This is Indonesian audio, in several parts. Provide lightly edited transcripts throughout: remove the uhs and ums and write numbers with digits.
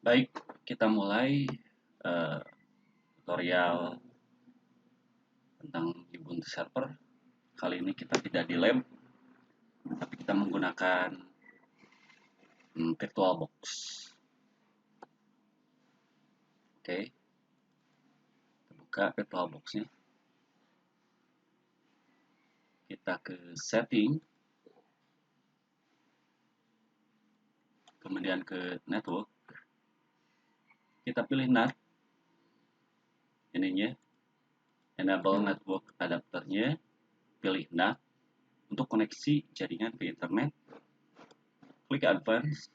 Baik, kita mulai eh, tutorial tentang Ubuntu Server. Kali ini kita tidak di lab, tapi kita menggunakan VirtualBox. Oke, kita buka VirtualBox-nya. Kita ke setting, kemudian ke network. Kita pilih NAT, ininya, enable network adapternya, pilih NAT untuk koneksi jaringan ke internet. Klik advance,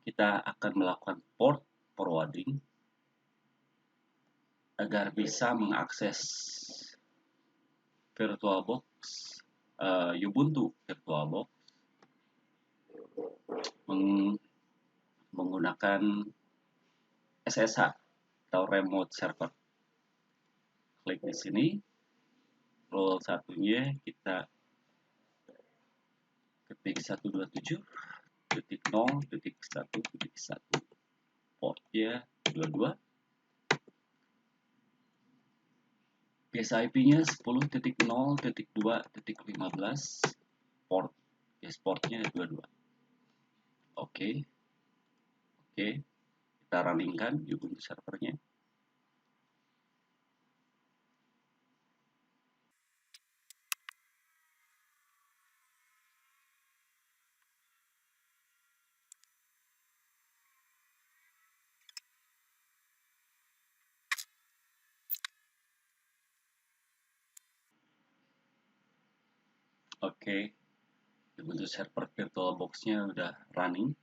kita akan melakukan port forwarding agar bisa mengakses VirtualBox, Ubuntu VirtualBox menggunakan SSH atau remote server. Klik di sini, role satunya kita ketik 127.0.1.1, portnya 22, base IP-nya 10.0.2.15, port base portnya 22. Oke, kita runningkan Ubuntu servernya. Oke, Ubuntu server VirtualBox-nya udah running.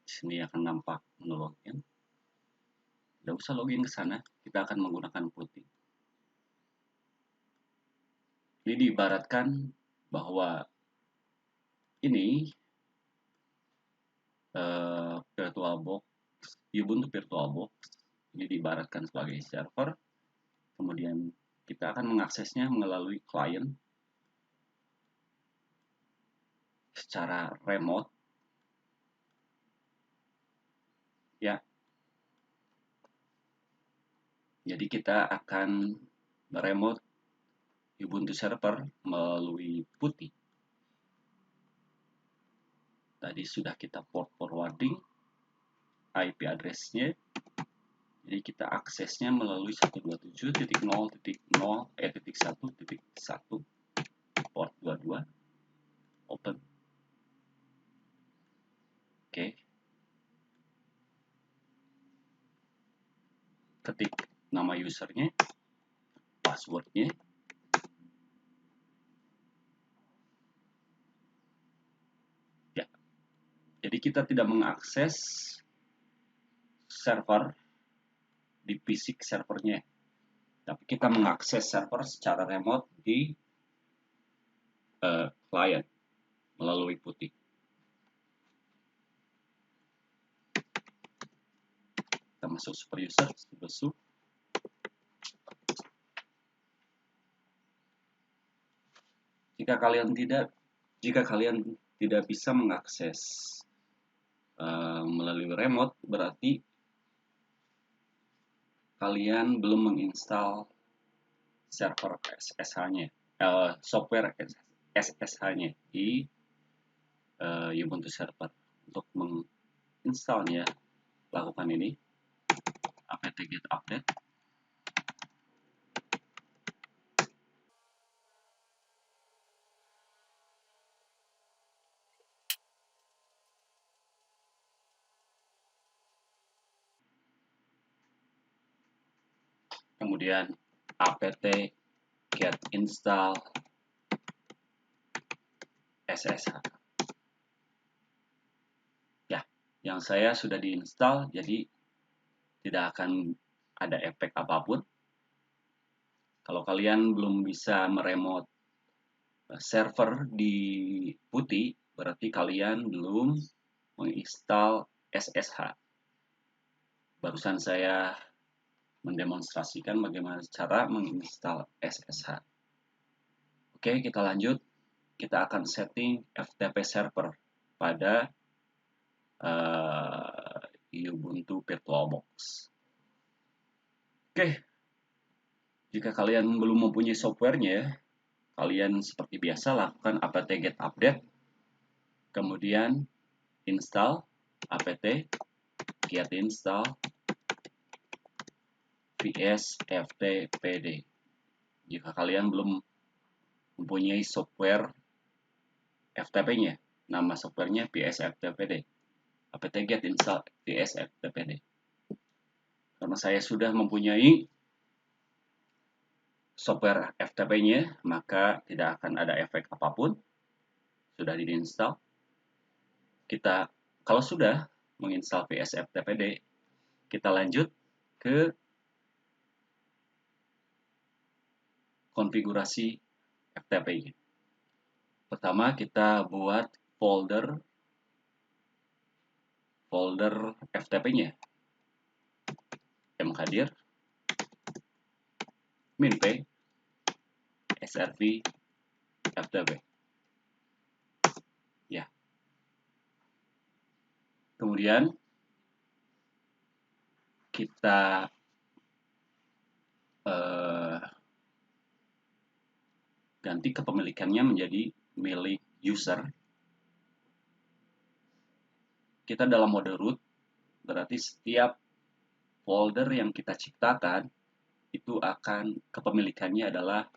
Di sini akan nampak menu login. Tidak usah login ke sana, kita akan menggunakan putih. Ini diibaratkan bahwa ini VirtualBox, Ubuntu VirtualBox ini diibaratkan sebagai server. Kemudian kita akan mengaksesnya melalui klien secara remote. Ya. Jadi kita akan meremote Ubuntu server melalui putih. Tadi sudah kita port forwarding IP address-nya. Jadi kita aksesnya melalui 127.0.1.1 port 22. Open. Oke. Ketik nama usernya, passwordnya. Ya. Jadi kita tidak mengakses server di fisik servernya, tapi kita mengakses server secara remote di klien melalui putih. Kita masuk super user, sudo. Jika kalian tidak bisa mengakses melalui remote, berarti kalian belum menginstal server SSH-nya, software SSH-nya di Ubuntu server. Untuk menginstalnya, lakukan ini, apt-get update. Kemudian apt-get install SSH. Ya, yang saya sudah diinstal, jadi tidak akan ada efek apapun. Kalau kalian belum bisa meremote server di putih, berarti kalian belum menginstal SSH. Barusan saya mendemonstrasikan bagaimana cara menginstal SSH. Oke, kita lanjut. Kita akan setting FTP server pada Ubuntu VirtualBox. Oke, jika kalian belum mempunyai softwarenya, kalian seperti biasa lakukan apt-get update, kemudian install apt get install vsftpd. Jika kalian belum mempunyai software FTP-nya, nama softwarenya vsftpd. apt-get install vsftpd. Karena saya sudah mempunyai software FTP-nya, maka tidak akan ada efek apapun. Sudah diinstal. Kita kalau sudah menginstal vsftpd, kita lanjut ke konfigurasi FTP-nya. Pertama kita buat folder FTP-nya. mkdir minp srv ftp. Ya. Kemudian kita ganti kepemilikannya menjadi milik user. Kita dalam mode root, berarti setiap folder yang kita ciptakan itu akan kepemilikannya adalah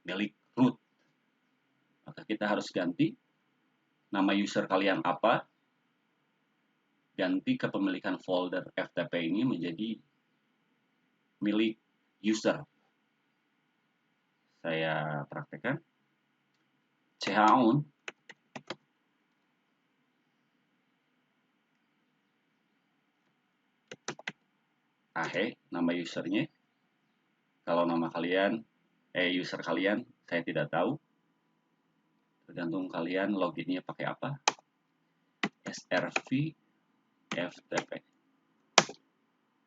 milik root. Maka kita harus ganti nama user kalian apa, ganti kepemilikan folder FTP ini menjadi milik user. Saya praktekkan. chown ahe, nama usernya. Kalau nama kalian, user kalian, saya tidak tahu. Tergantung kalian loginnya pakai apa. srv ftp.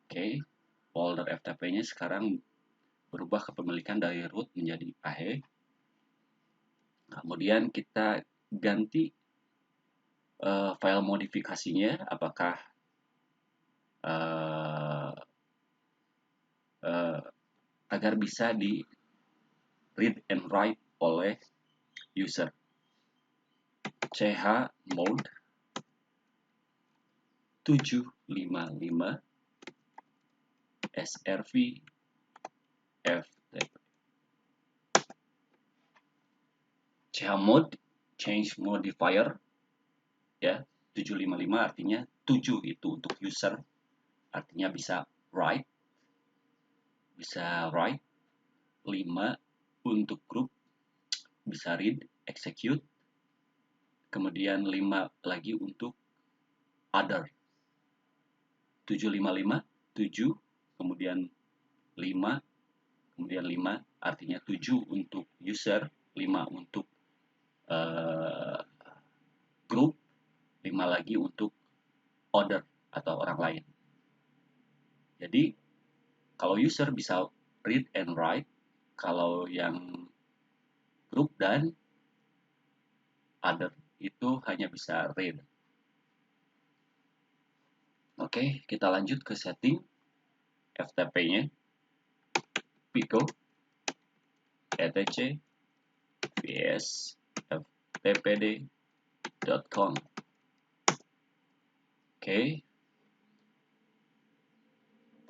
Oke, folder FTP-nya sekarang berubah kepemilikan dari root menjadi ahe. Kemudian kita ganti file modifikasinya, apakah agar bisa di read and write oleh user. chmod 755 srv ftp. chmod change modifier ya, 755 artinya 7 itu untuk user, artinya bisa write, 5 untuk group, bisa read, execute, kemudian 5 lagi untuk other. 755, 7, kemudian 5, kemudian 5 artinya 7 untuk user, 5 untuk group, 5 lagi untuk other atau orang lain. Jadi kalau user bisa read and write, kalau yang group dan other itu hanya bisa read. Oke, kita lanjut ke setting FTP-nya. Pico etc vsftpd.com. Oke.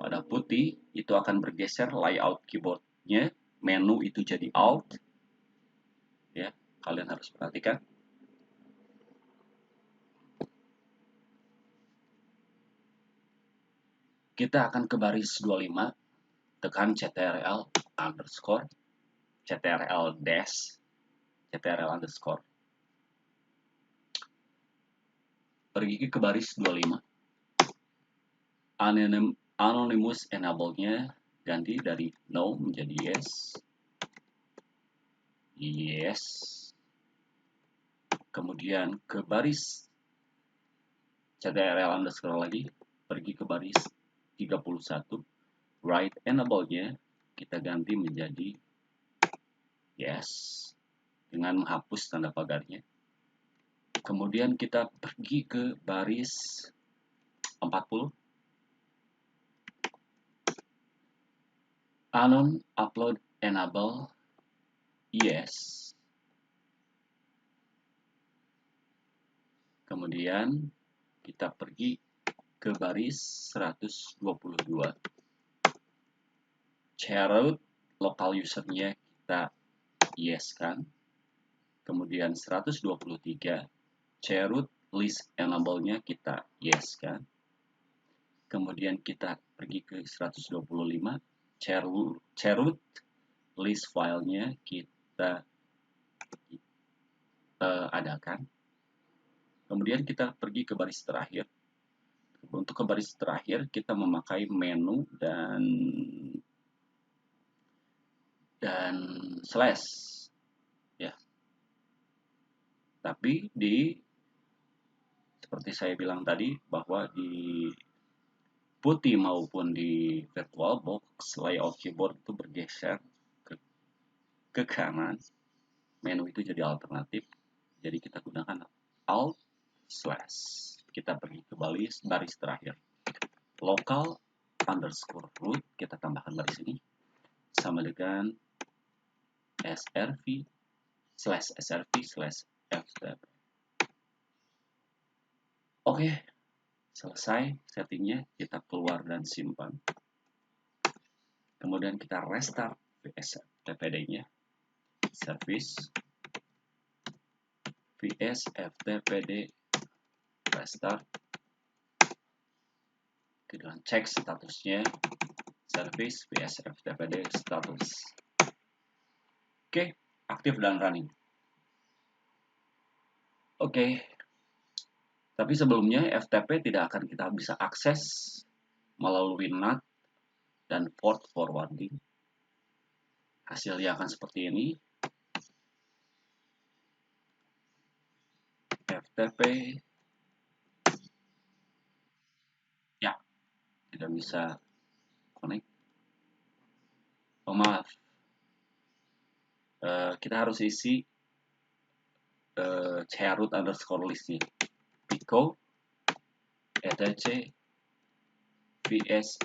Pada putih itu akan bergeser layout keyboardnya, menu itu jadi alt. Ya, kalian harus perhatikan. Kita akan ke baris 25, tekan ctrl underscore, ctrl dash, ctrl underscore. Pergi ke baris 25. Anonymous enable-nya ganti dari no menjadi yes. Yes. Kemudian ke baris ctrl underscore lagi, pergi ke baris 31. Right enable-nya kita ganti menjadi yes dengan menghapus tanda pagarnya. Kemudian kita pergi ke baris 40. Unknown upload enable yes. Kemudian kita pergi ke baris 122. Shared local usernya kita yes kan. Kemudian 123 shared list enable-nya kita yes kan. Kemudian kita pergi ke 125 shared list filenya kita adakan. Kemudian kita pergi ke baris terakhir. Untuk ke baris terakhir kita memakai menu dan slash ya. Tapi seperti saya bilang tadi bahwa di putih maupun di VirtualBox layout keyboard itu bergeser ke kanan. Menu itu jadi alternatif. Jadi kita gunakan Alt slash. Kita pergi ke baris terakhir. Local underscore root kita tambahkan baris ini sama dengan srv slash ftp. Oke, selesai settingnya. Kita keluar dan simpan. Kemudian kita restart ftpd-nya. Service ftpd restart. Kita cek statusnya. Service ftpd status. Oke, aktif dan running. Oke. Tapi sebelumnya FTP tidak akan kita bisa akses melalui NAT dan port forwarding. Hasilnya akan seperti ini. FTP ya tidak bisa connect. Oh maaf, kita harus isi chroot underscore listnya. Pico etc vs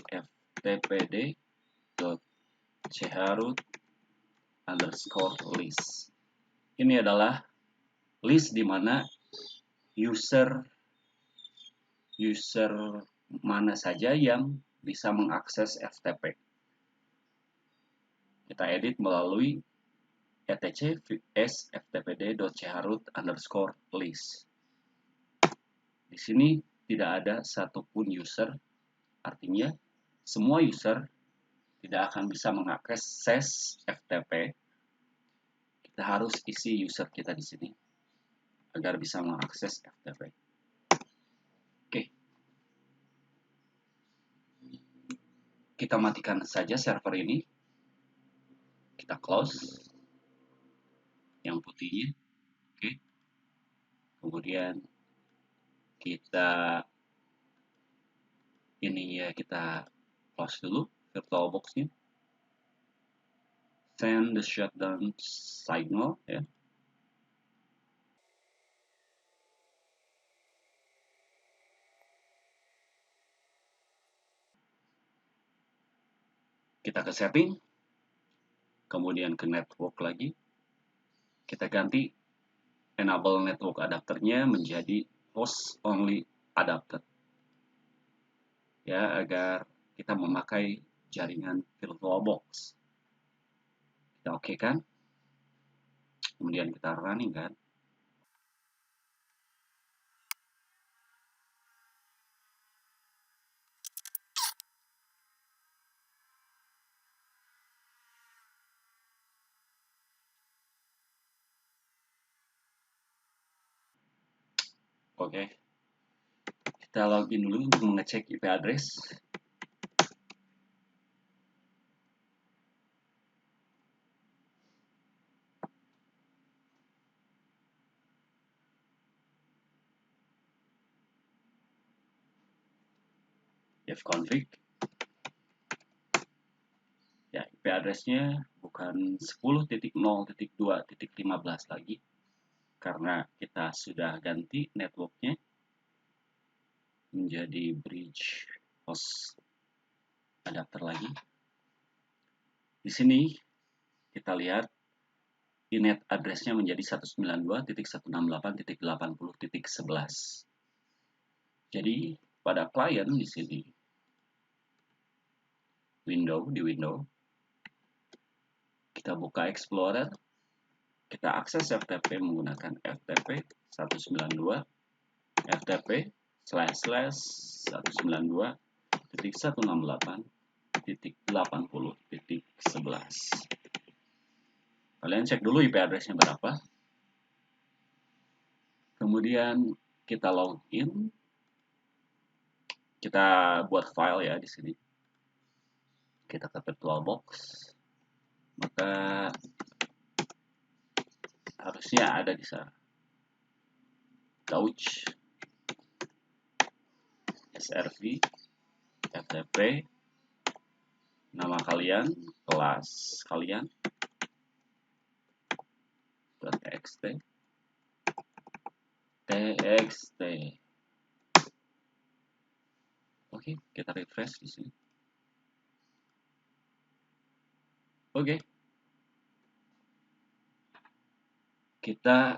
ftpd dot chroot underscore list. Ini adalah list di mana user mana saja yang bisa mengakses FTP. Kita edit melalui etc vs ftpd.chroot underscore list. Di sini tidak ada satupun user, artinya semua user tidak akan bisa mengakses FTP. Kita harus isi user kita di sini agar bisa mengakses FTP. Oke. Kita matikan saja server ini. Kita close yang putihnya. Oke. Kemudian kita close dulu VirtualBox-nya. Send the shutdown signal ya. Kita ke setting, kemudian ke network lagi. Kita ganti enable network adapternya menjadi host only adapter. Ya, agar kita memakai jaringan VirtualBox. Kita oke kan? Kemudian kita running kan? Oke. Kita login dulu untuk mengecek IP address. Fconfig. Ya, IP address-nya bukan 10.0.2.15 lagi. karena kita sudah ganti networknya menjadi bridge host adapter lagi. Di sini kita lihat INET address-nya menjadi 192.168.80.11. Jadi pada klien di sini di window kita buka Explorer, kita akses FTP menggunakan FTP 192 FTP//192.168.80.11. Kalian cek dulu IP address-nya berapa. Kemudian kita login. Kita buat file ya di sini. Kita ke VirtualBox. Maka harusnya ada di sana. Couch, SRV, FTP, nama kalian, kelas kalian, .txt, Oke, kita refresh di sini. Oke. Kita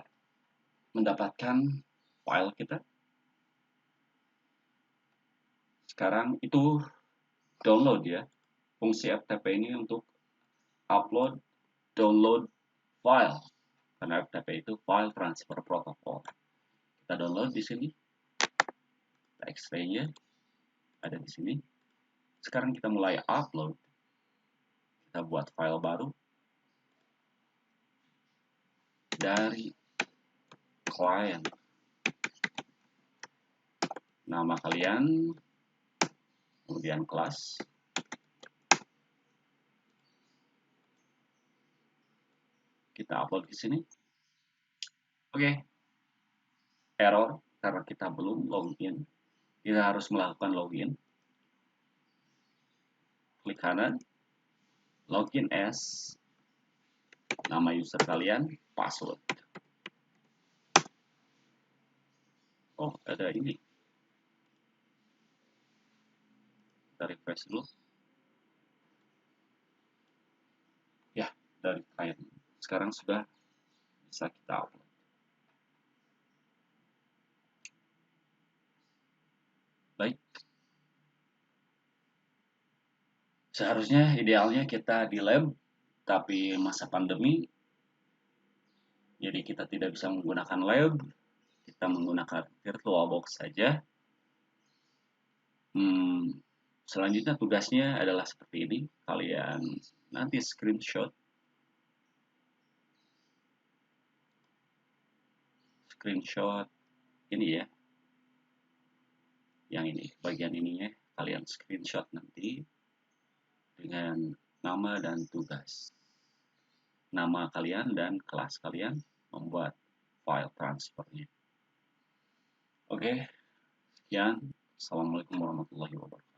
mendapatkan file kita. Sekarang itu download ya. Fungsi FTP ini untuk upload, download file. Karena FTP itu file transfer protocol. Kita download di sini. TXT-nya ada di sini. Sekarang kita mulai upload. Kita buat file baru dari klien. Nama kalian, kemudian kelas. Kita upload di sini. Oke. Error karena kita belum login. Kita harus melakukan login. Klik kanan. Login as. Nama user kalian, password. Oh, ada ini. Kita refresh dulu. Ya, dari klien. Sekarang sudah bisa kita upload. Baik. Seharusnya idealnya kita di lab, tapi masa pandemi, jadi kita tidak bisa menggunakan lab, kita menggunakan VirtualBox saja. Selanjutnya tugasnya adalah seperti ini. Kalian nanti screenshot ini ya. Yang ini, bagian ininya kalian screenshot nanti dengan nama dan tugas. Nama kalian dan kelas kalian membuat file transfernya. Oke, sekian. Assalamualaikum warahmatullahi wabarakatuh.